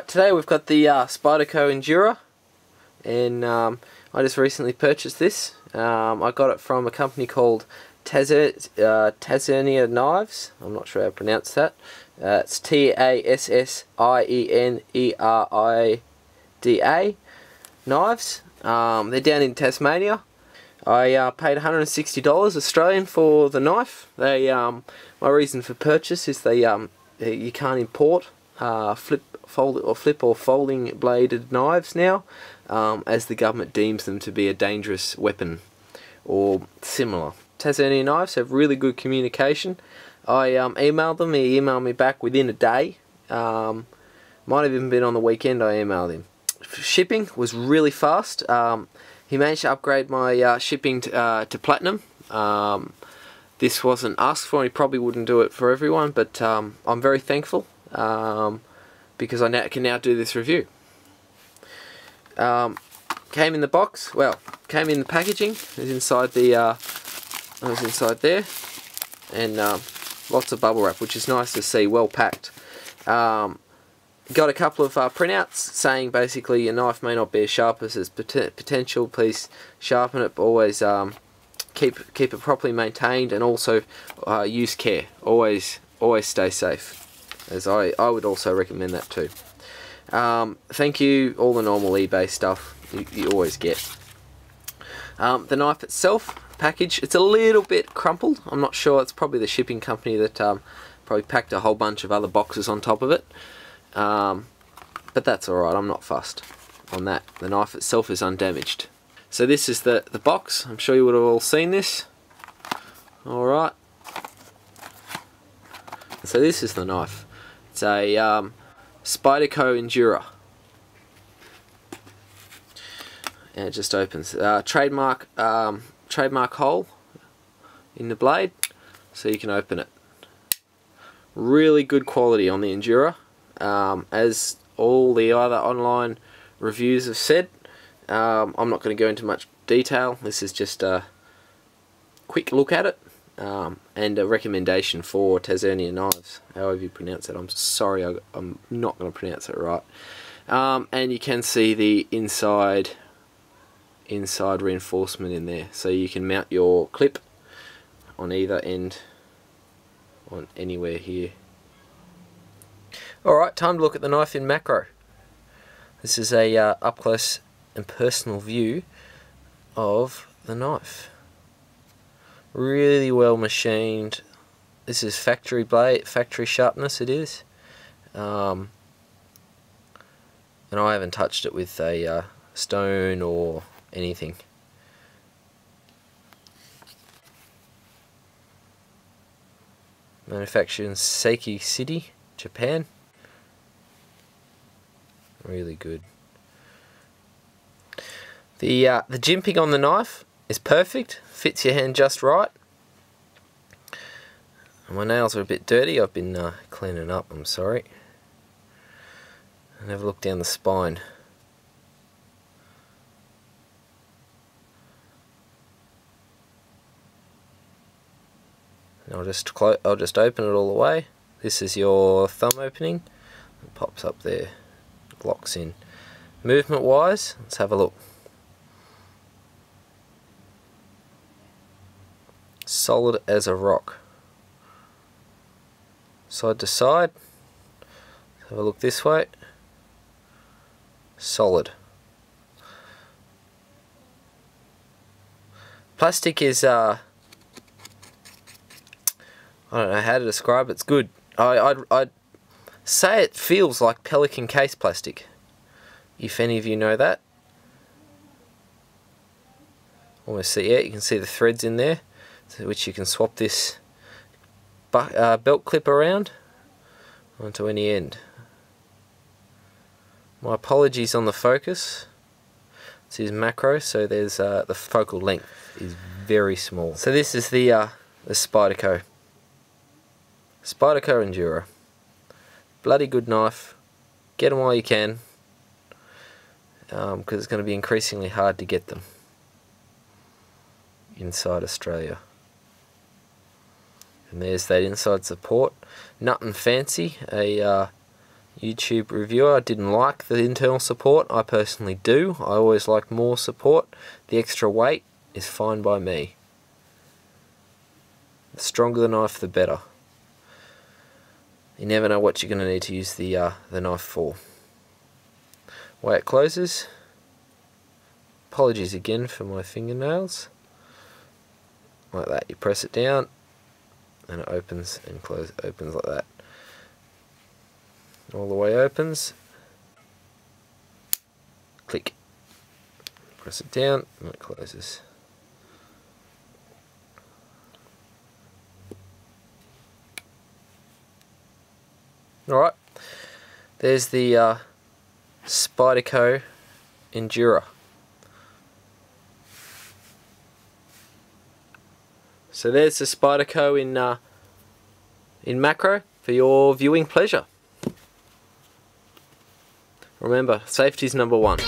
Alright, today we've got the Spyderco Endura, and I just recently purchased this. I got it from a company called Tassienerida Knives. I'm not sure how to pronounce that. It's Tassienerida Knives. They're down in Tasmania. I paid $160 Australian for the knife. My reason for purchase is you can't import flip or folding bladed knives now, as the government deems them to be a dangerous weapon or similar. Tassienerida Knives have really good communication. I emailed them. He emailed me back within a day. Might have even been on the weekend I emailed him. Shipping was really fast. He managed to upgrade my shipping to platinum. This wasn't asked for, and he probably wouldn't do it for everyone, but I'm very thankful because I can now do this review. Came in the box, well, came in the packaging. It was inside the, it was inside there, and lots of bubble wrap, which is nice to see, well packed. Got a couple of printouts saying basically your knife may not be as sharp as its potential. Please sharpen it, but always keep it properly maintained, and also use care. Always stay safe, as I would also recommend that too. Thank you, all the normal eBay stuff you always get. The knife itself, package, it's a little bit crumpled. I'm not sure, it's probably the shipping company that probably packed a whole bunch of other boxes on top of it. But that's alright, I'm not fussed on that. The knife itself is undamaged. So this is the box. I'm sure you would have all seen this. Alright. So this is the knife. It's a Spyderco Endura. And it just opens. Trademark hole in the blade, so you can open it. Really good quality on the Endura. As all the other online reviews have said, I'm not going to go into much detail. This is just a quick look at it, and a recommendation for Tassienerida Knives, however you pronounce it. I'm sorry, I'm not going to pronounce it right. And you can see the inside reinforcement in there, so you can mount your clip on either end, on anywhere here. Alright, time to look at the knife in macro. This is a up close and personal view of the knife. Really well machined. This is factory blade, factory sharpness it is. And I haven't touched it with a stone or anything. Manufactured in Seiki City, Japan. Really good. The jimping on the knife is perfect. Fits your hand just right. And my nails are a bit dirty. I've been cleaning up. I'm sorry. And have a look down the spine. And I'll just open it all the way. This is your thumb opening. It pops up there. Locks in. Movement wise, let's have a look. Solid as a rock. Side to side. Let's have a look this way. Solid. Plastic is I don't know how to describe it. It's good. I'd say it feels like pelican case plastic, if any of you know that. Almost see, yeah, you can see the threads in there, to which you can swap this belt clip around onto any end. My apologies on the focus. This is macro, so there's the focal length is very small. So this is the Spyderco Endura. Bloody good knife. Get them while you can, because it's going to be increasingly hard to get them inside Australia. And there's that inside support. Nothing fancy. A YouTube reviewer didn't like the internal support. I personally do. I always like more support. The extra weight is fine by me. The stronger the knife, the better. You never know what you're going to need to use the knife for. Way it closes. Apologies again for my fingernails. Like that, you press it down and it opens and opens like that. All the way opens. Click. Press it down and it closes. Alright, there's the Spyderco Endura. So there's the Spyderco in macro for your viewing pleasure. Remember, safety's number one.